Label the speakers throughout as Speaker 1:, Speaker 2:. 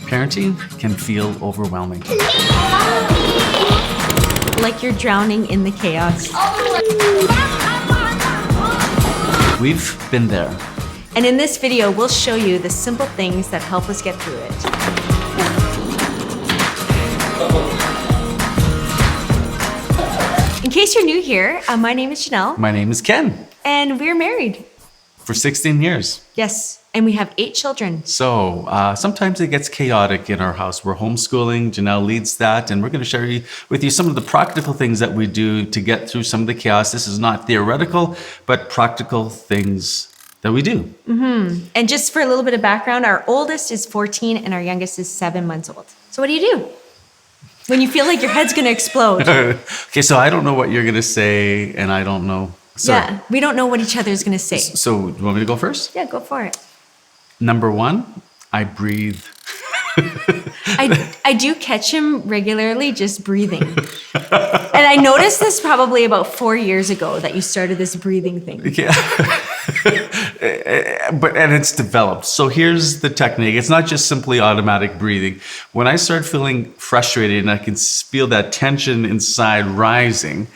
Speaker 1: Parenting can feel overwhelming.
Speaker 2: Like you're drowning in the chaos.
Speaker 1: We've been there.
Speaker 2: And in this video, we'll show you the simple things that help us get through it. In case you're new here, my name is Janelle.
Speaker 1: My name is Ken.
Speaker 2: And we're married.
Speaker 1: For 16 years.
Speaker 2: Yes, and we have 8 children.
Speaker 1: So sometimes it gets chaotic in our house. We're homeschooling. Janelle leads that, and we're going to share with you some of the practical things that we do to get through some of the chaos. This is not theoretical, but practical things that we do.
Speaker 2: Mm-hmm. And just for a little bit of background, our oldest is 14 and our youngest is 7 months old. So what do you do when you feel like your head's going to explode?
Speaker 1: Okay, so I don't know what you're going to say, and I don't know.
Speaker 2: Yeah, we don't know what each other is going to say.
Speaker 1: So, do you want me to go first?
Speaker 2: Yeah, go for it.
Speaker 1: Number 1, I breathe.
Speaker 2: I do catch him regularly just breathing. And I noticed this probably about 4 years ago that you started this breathing thing.
Speaker 1: Yeah. And it's developed. So here's the technique. It's not just simply automatic breathing. When I start feeling frustrated and I can feel that tension inside rising,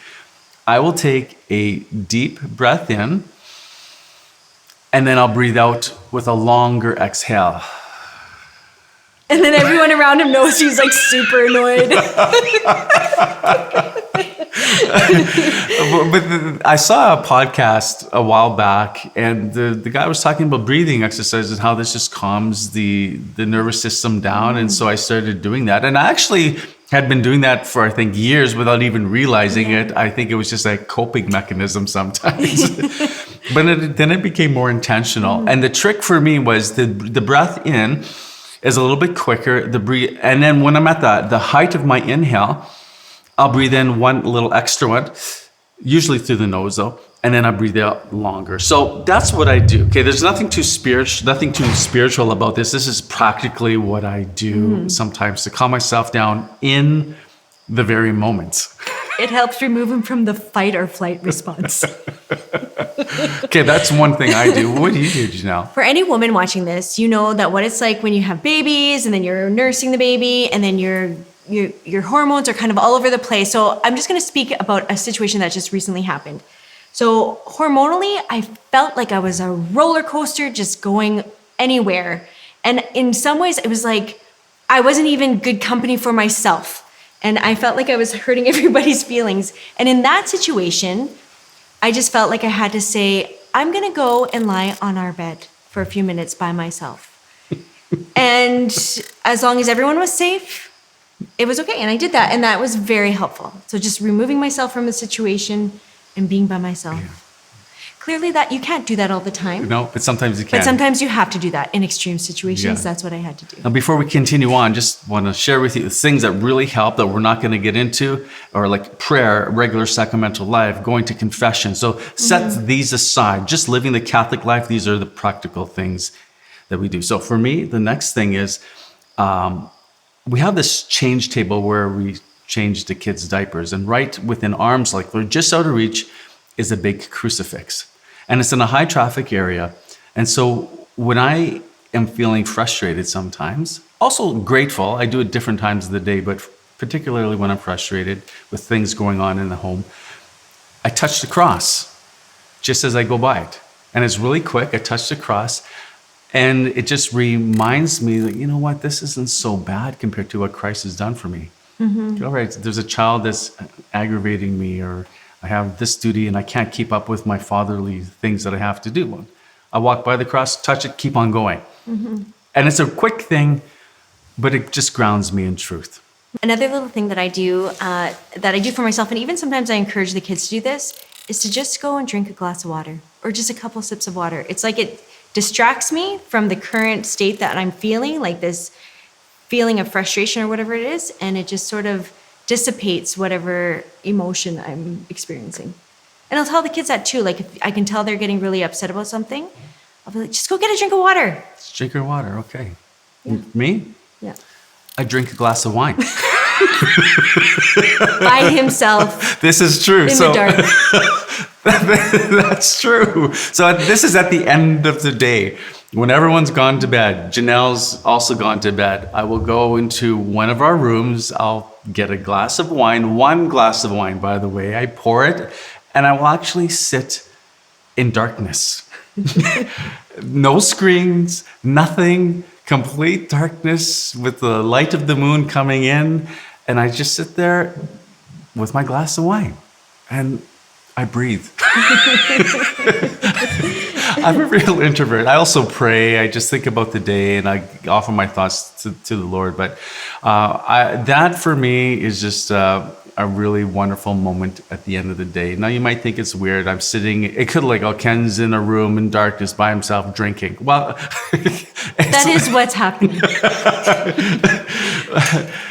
Speaker 1: I will take a deep breath in, and then I'll breathe out with a longer exhale.
Speaker 2: And then everyone around him knows he's like super annoyed.
Speaker 1: But I saw a podcast a while back, and the guy was talking about breathing exercises and how this just calms the nervous system down. And so I started doing that. And I actually had been doing that for, I think, years without even realizing it. I think it was just a coping mechanism sometimes. But then it became more intentional. And the trick for me was the breath in is a little bit quicker. And then when I'm at the height of my inhale, I'll breathe in one little extra one, usually through the nose though, and then I breathe out longer. So that's what I do. Okay, there's nothing too spiritual about this. This is practically what I do sometimes to calm myself down in the very moment.
Speaker 2: It helps remove him from the fight or flight response.
Speaker 1: Okay, that's one thing I do. What do you do, Janelle?
Speaker 2: For any woman watching this, you know that what it's like when you have babies and then you're nursing the baby and then your hormones are kind of all over the place. So I'm just going to speak about a situation that just recently happened. So hormonally, I felt like I was a roller coaster just going anywhere. And in some ways, it was like I wasn't even good company for myself. And I felt like I was hurting everybody's feelings. And in that situation, I just felt like I had to say, I'm going to go and lie on our bed for a few minutes by myself. And as long as everyone was safe, it was okay. And I did that. And that was very helpful. So just removing myself from the situation and being by myself. Yeah. Clearly that you can't do that all the time.
Speaker 1: No, but sometimes you can.
Speaker 2: But sometimes you have to do that in extreme situations. Yeah. That's what I had to do.
Speaker 1: Now, before we continue on, just want to share with you the things that really help that we're not going to get into, or like prayer, regular sacramental life, going to confession. So set these aside. Just living the Catholic life, these are the practical things that we do. So for me, the next thing is we have this change table where we change the kids' diapers. And right within arm's length, or just out of reach, is a big crucifix. And it's in a high traffic area. And so when I am feeling frustrated sometimes, also grateful, I do it different times of the day, but particularly when I'm frustrated with things going on in the home, I touch the cross just as I go by it. And it's really quick. I touch the cross and it just reminds me that, you know what, this isn't so bad compared to what Christ has done for me. All right, there's a child that's aggravating me, or I have this duty and I can't keep up with my fatherly things that I have to do. I walk by the cross, touch it, keep on going. And it's a quick thing, but it just grounds me in truth.
Speaker 2: Another little thing that I do for myself, and even sometimes I encourage the kids to do this, is to just go and drink a glass of water or just a couple sips of water. It's like it distracts me from the current state that I'm feeling, like this feeling of frustration or whatever it is, and it just sort of dissipates whatever emotion I'm experiencing. And I'll tell the kids that too. Like if I can tell they're getting really upset about something, I'll be like, just go get a drink of water.
Speaker 1: Just drink your water, okay. Yeah. Me?
Speaker 2: Yeah.
Speaker 1: I drink a glass of wine.
Speaker 2: By himself.
Speaker 1: This is true.
Speaker 2: In the dark.
Speaker 1: That's true. So this is at the end of the day. When everyone's gone to bed, Janelle's also gone to bed, I will go into one of our rooms. I'll get a glass of wine, one glass of wine, by the way. I pour it, and I will actually sit in darkness. No screens, nothing, complete darkness with the light of the moon coming in. And I just sit there with my glass of wine and I breathe. I'm a real introvert. I also pray. I just think about the day and I offer my thoughts to the Lord. But that for me is just a really wonderful moment at the end of the day. Now you might think it's weird. I'm sitting, it could like, oh, Ken's in a room in darkness by himself drinking. Well,
Speaker 2: that is what's happening.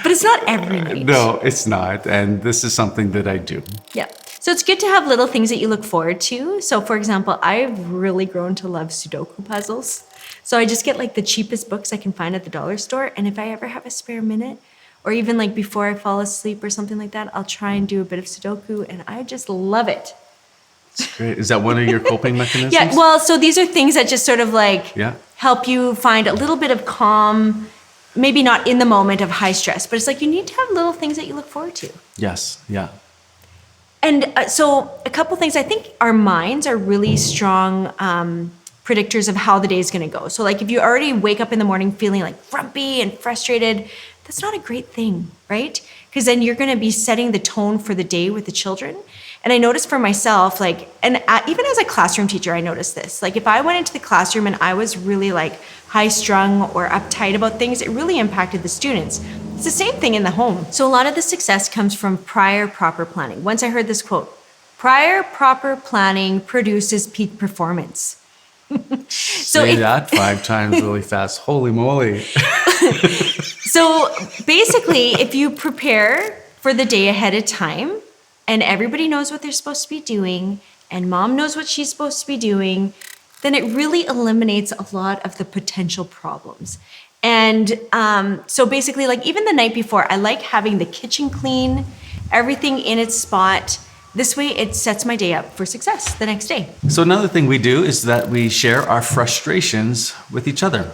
Speaker 2: But it's not every night.
Speaker 1: No, it's not. And this is something that I do.
Speaker 2: Yeah. So it's good to have little things that you look forward to. So for example, I've really grown to love Sudoku puzzles. So I just get like the cheapest books I can find at the dollar store. And if I ever have a spare minute, or even like before I fall asleep or something like that, I'll try and do a bit of Sudoku and I just love it.
Speaker 1: That's great. Is that one of your coping mechanisms?
Speaker 2: Yeah, well, so these are things that just sort of like help you find a little bit of calm, maybe not in the moment of high stress, but it's like you need to have little things that you look forward to.
Speaker 1: Yes, yeah.
Speaker 2: And so a couple things, I think our minds are really strong predictors of how the day is going to go. So like if you already wake up in the morning feeling like grumpy and frustrated, that's not a great thing, right? Because then you're going to be setting the tone for the day with the children. And I noticed for myself, like, and even as a classroom teacher, I noticed this. Like if I went into the classroom and I was really like high strung or uptight about things, it really impacted the students. It's the same thing in the home. So a lot of the success comes from prior proper planning. Once I heard this quote, prior proper planning produces peak performance.
Speaker 1: Say that 5 times really fast. Holy moly.
Speaker 2: So basically, if you prepare for the day ahead of time and everybody knows what they're supposed to be doing and mom knows what she's supposed to be doing, then it really eliminates a lot of the potential problems. And so basically, like even the night before, I like having the kitchen clean, everything in its spot. This way, it sets my day up for success the next day.
Speaker 1: So another thing we do is that we share our frustrations with each other.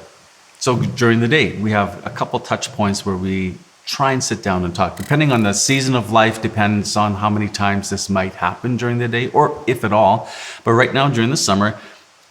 Speaker 1: So during the day, we have a couple touch points where we try and sit down and talk. Depending on the season of life, depends on how many times this might happen during the day, or if at all. But right now, during the summer,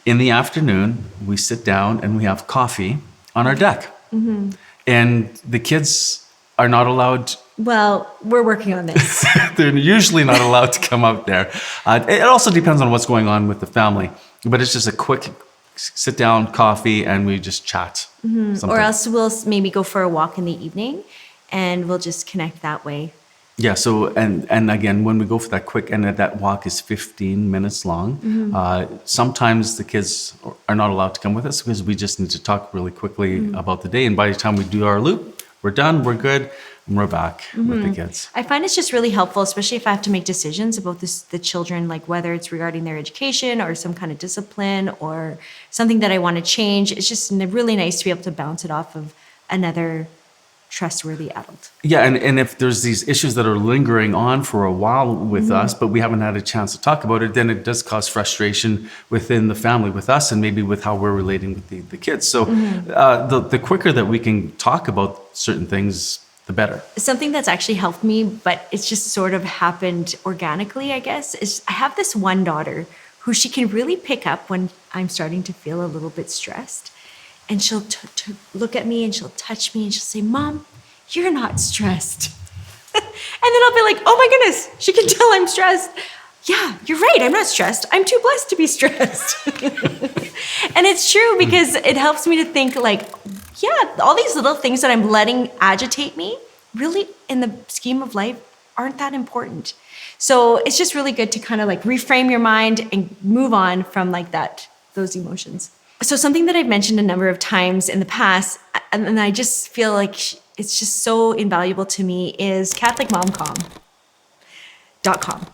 Speaker 1: in the afternoon, we sit down and we have coffee on our deck. Mm-hmm. And the kids are not allowed.
Speaker 2: Well, we're working on this.
Speaker 1: They're usually not allowed to come out there. It also depends on what's going on with the family. But it's just a quick sit down, coffee, and we just chat.
Speaker 2: Mm-hmm. Or else we'll maybe go for a walk in the evening and we'll just connect that way.
Speaker 1: Yeah, so, and again, when we go for that quick, and that walk is 15 minutes long, sometimes the kids are not allowed to come with us because we just need to talk really quickly about the day. And by the time we do our loop, we're done, we're good, and we're back with the kids.
Speaker 2: I find it's just really helpful, especially if I have to make decisions about the children, like whether it's regarding their education or some kind of discipline or something that I want to change. It's just really nice to be able to bounce it off of another trustworthy adult.
Speaker 1: Yeah, and if there's these issues that are lingering on for a while with us, but we haven't had a chance to talk about it, then it does cause frustration within the family with us and maybe with how we're relating with the kids. So the quicker that we can talk about certain things, the better.
Speaker 2: Something that's actually helped me, but it's just sort of happened organically, I guess, is I have this one daughter who she can really pick up when I'm starting to feel a little bit stressed. And she'll look at me and she'll touch me and she'll say, "Mom, you're not stressed." And then I'll be like, "Oh my goodness, she can tell I'm stressed." Yeah, you're right, I'm not stressed. I'm too blessed to be stressed. And it's true because it helps me to think like, yeah, all these little things that I'm letting agitate me really in the scheme of life aren't that important. So it's just really good to kind of like reframe your mind and move on from like those emotions. So something that I've mentioned a number of times in the past, and I just feel like it's just so invaluable to me, is CatholicMomCom.com.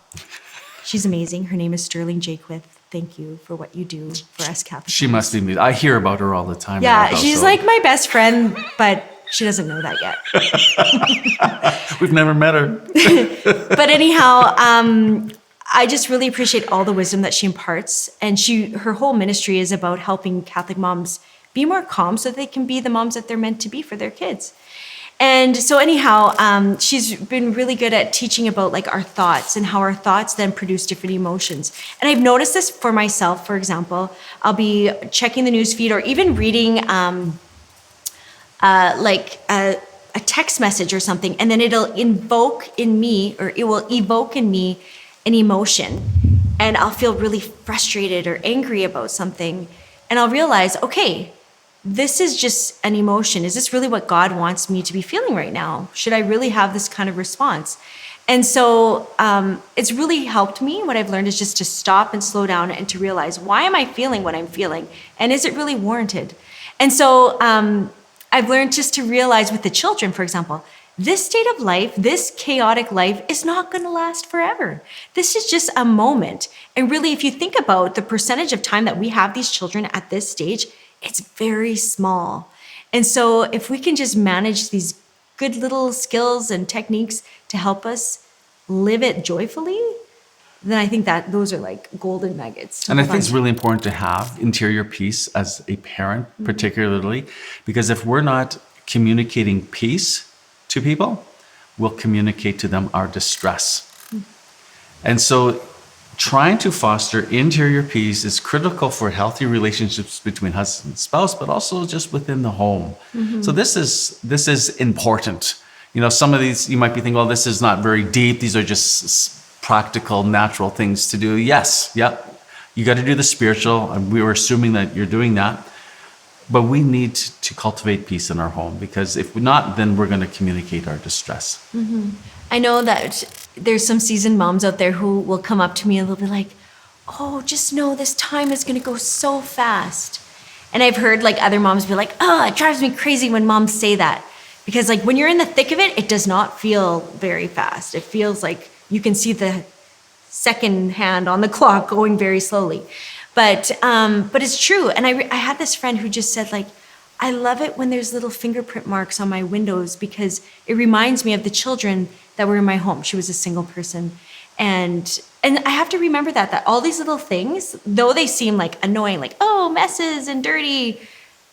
Speaker 2: She's amazing. Her name is Sterling Jaquith. Thank you for what you do for us Catholics.
Speaker 1: She must be me. I hear about her all the time.
Speaker 2: Yeah, she's like my best friend, but she doesn't know that yet.
Speaker 1: We've never met her.
Speaker 2: But anyhow, I just really appreciate all the wisdom that she imparts. And her whole ministry is about helping Catholic moms be more calm so that they can be the moms that they're meant to be for their kids. And so anyhow, she's been really good at teaching about like our thoughts and how our thoughts then produce different emotions. And I've noticed this for myself. For example, I'll be checking the news feed or even reading like a text message or something, and then it will evoke in me an emotion, and I'll feel really frustrated or angry about something, and I'll realize, okay, this is just an emotion. Is this really what God wants me to be feeling right now? Should I really have this kind of response? And so it's really helped me. What I've learned is just to stop and slow down and to realize, why am I feeling what I'm feeling? And is it really warranted? And so I've learned just to realize with the children, for example, this state of life, this chaotic life is not going to last forever. This is just a moment. And really, if you think about the percentage of time that we have these children at this stage, it's very small. And so if we can just manage these good little skills and techniques to help us live it joyfully, then I think that those are like golden nuggets.
Speaker 1: And I think it's really important to have interior peace as a parent, particularly, because if we're not communicating peace to people, we'll communicate to them our distress. And so trying to foster interior peace is critical for healthy relationships between husband and spouse, but also just within the home. So this is important. You know, some of these you might be thinking, well, this is not very deep. These are just practical, natural things to do. Yes, yep. You got to do the spiritual, and we were assuming that you're doing that. But we need to cultivate peace in our home, because if we're not, then we're going to communicate our distress.
Speaker 2: I know that there's some seasoned moms out there who will come up to me and they'll be like, oh, just know this time is going to go so fast. And I've heard like other moms be like, oh, it drives me crazy when moms say that. Because like when you're in the thick of it, it does not feel very fast. It feels like you can see the second hand on the clock going very slowly. But it's true. And I had this friend who just said like, I love it when there's little fingerprint marks on my windows because it reminds me of the children that were in my home. She was a single person. And I have to remember that all these little things, though they seem like annoying, like, oh, messes and dirty,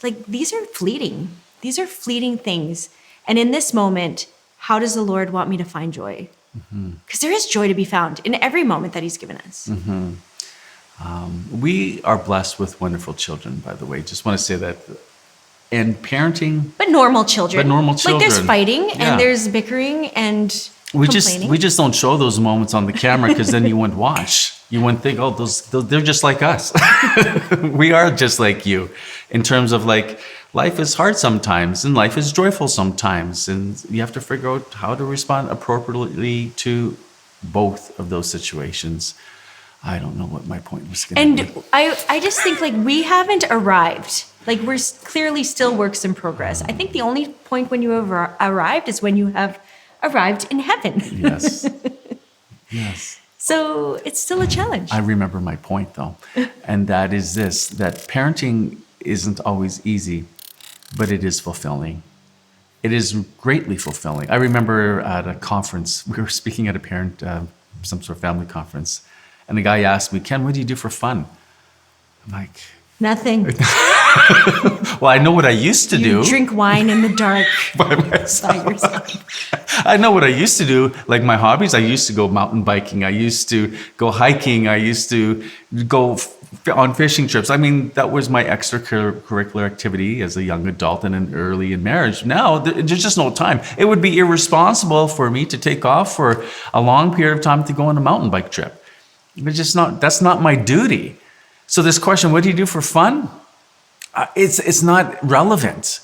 Speaker 2: like these are fleeting. These are fleeting things. And in this moment, how does the Lord want me to find joy? Because there is joy to be found in every moment that he's given us.
Speaker 1: We are blessed with wonderful children, by the way. Just want to say that. And parenting.
Speaker 2: But normal children. Like there's fighting
Speaker 1: Yeah.
Speaker 2: and there's bickering and
Speaker 1: we
Speaker 2: complaining.
Speaker 1: just don't show those moments on the camera because then you wouldn't watch. You wouldn't think, oh, those they're just like us. We are just like you in terms of like life is hard sometimes and life is joyful sometimes. And you have to figure out how to respond appropriately to both of those situations. I don't know what my point was going to be.
Speaker 2: And I just think like we haven't arrived. Like we're clearly still works in progress. I think the only point when you have arrived is when you have arrived in heaven.
Speaker 1: Yes. Yes.
Speaker 2: So it's still a challenge.
Speaker 1: I remember my point though. And that is this, that parenting isn't always easy, but it is fulfilling. It is greatly fulfilling. I remember at a conference, we were speaking at a parent, some sort of family conference, and the guy asked me, Ken, what do you do for fun? I'm like,
Speaker 2: Nothing.
Speaker 1: well, I know what I used to do.
Speaker 2: You drink wine in the dark
Speaker 1: by myself.
Speaker 2: by yourself.
Speaker 1: I know what I used to do. Like my hobbies, I used to go mountain biking. I used to go hiking. I used to go on fishing trips. I mean, that was my extracurricular activity as a young adult and early in marriage. Now, there's just no time. It would be irresponsible for me to take off for a long period of time to go on a mountain bike trip. It's just not, that's not my duty. So this question, what do you do for fun? It's not relevant.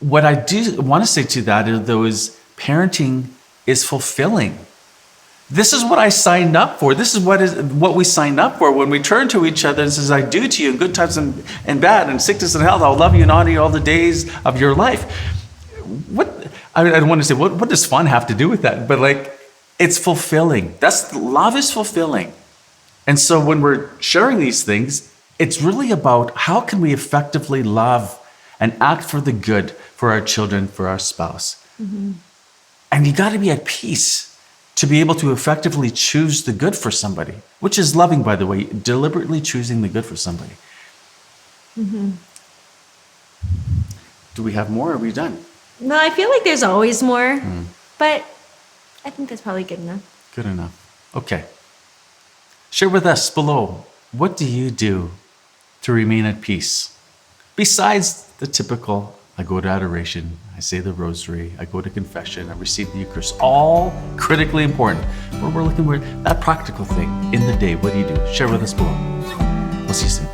Speaker 1: What I do want to say to that is parenting is fulfilling. This is what I signed up for. This is what we signed up for when we turn to each other and says, I do to you in good times and bad, and sickness and health. I'll love you and honor you all the days of your life. I don't want to say, what does fun have to do with that? But like, it's fulfilling. Love is fulfilling. And so when we're sharing these things, it's really about how can we effectively love and act for the good for our children, for our spouse. And you got to be at peace to be able to effectively choose the good for somebody, which is loving, by the way, deliberately choosing the good for somebody. Do we have more? Or are we done?
Speaker 2: No, I feel like there's always more, but I think that's probably good enough.
Speaker 1: Good enough. Okay. Share with us below, what do you do to remain at peace? Besides the typical, I go to adoration, I say the rosary, I go to confession, I receive the Eucharist, all critically important. But we're looking for that practical thing in the day. What do you do? Share with us below. We'll see you soon.